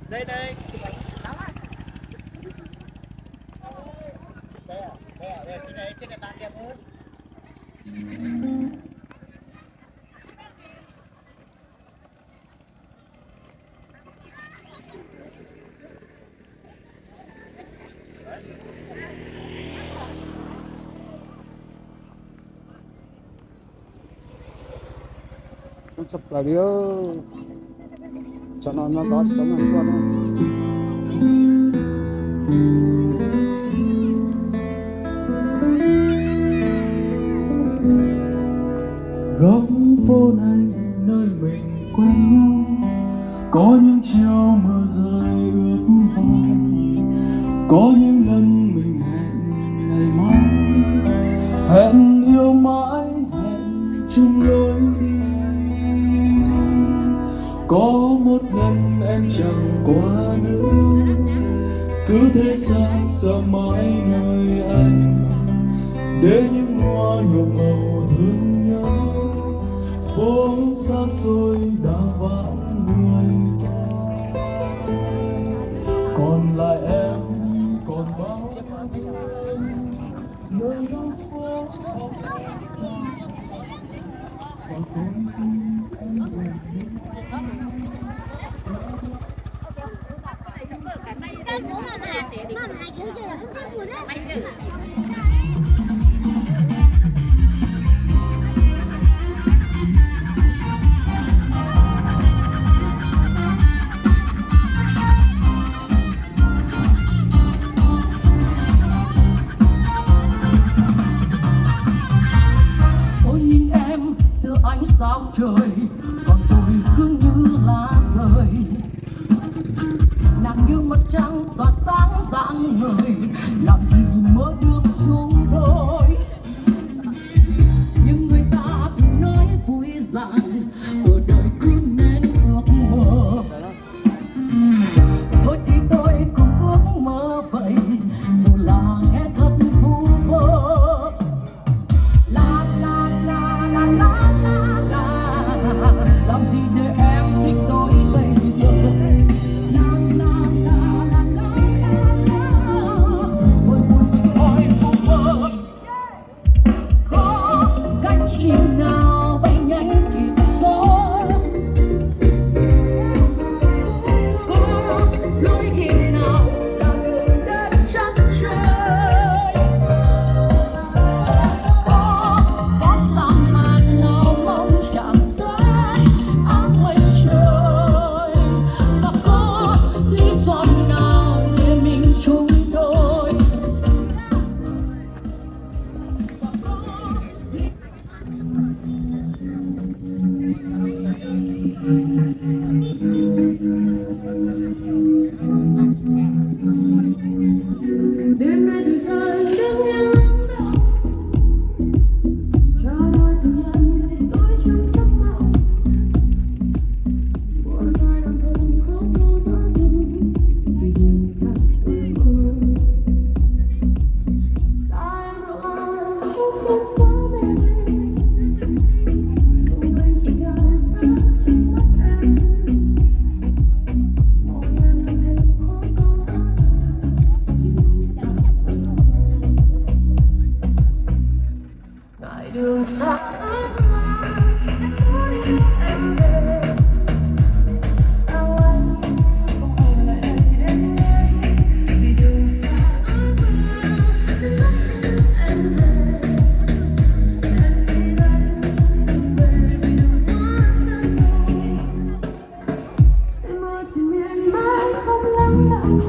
Đây đây. Đây trên này bạn đẹp hơn. Con sập lại đi ơi. Cho nó có sống ăn tuần thôi. Góc phố này nơi mình quen nhau, có những chiều mưa rơi ướt vai, có những lần mình hẹn ngày mai, hẹn yêu mãi, hẹn chung lối đi. Có một lần em chẳng qua nữa, cứ thế xa mãi nơi anh, để những hoa nhuộm màu thương nhớ. Phố xa xôi đã vắng người ta, còn lại em còn bao nơi góc phố không xa, và con tim em về sao trời, còn tôi cứ như lá rơi. Nàng như mặt trăng tỏa sáng rạng ngời, làm gì mơ được chung đôi. Nhưng người ta thường nói vui rằng ở đời cứ nên ước mơ. Thôi thì tôi cũng ước mơ vậy, dù là nghe thật vu vơ. La la la la la la, làm gì để em thích tôi bây giờ. La la la la la la, ôi buồn gì hỏi vu vơ. Có cách chim nào bay nhanh kịp gió, có lối đi nào là đường đến chân trời. Có sao màn nào mong chạm tới áng mây trời, và có lý do nào để mình chung đôi. Và có đêm nay thời gian đứng yên lắng động, cho đôi tình nhân tôi chung giấc mộng. Bỏ ra lòng thầm khó câu gió nhưng vì nhìn xa ước mơ. Xa em lộ không biết gió về đây, cùng anh chỉ gần sát trong mắt em. Môi em lòng thêm khó câu gió vì nhìn xa ước mơ. Ngại đường xa ước mơ, em về sao anh không ở lại đây đến đây. Vì đường xa ước mơ, em về em xin anh đừng về vì đường quá xa xôi. Sẽ mơ chỉ miền mãi không lắng động,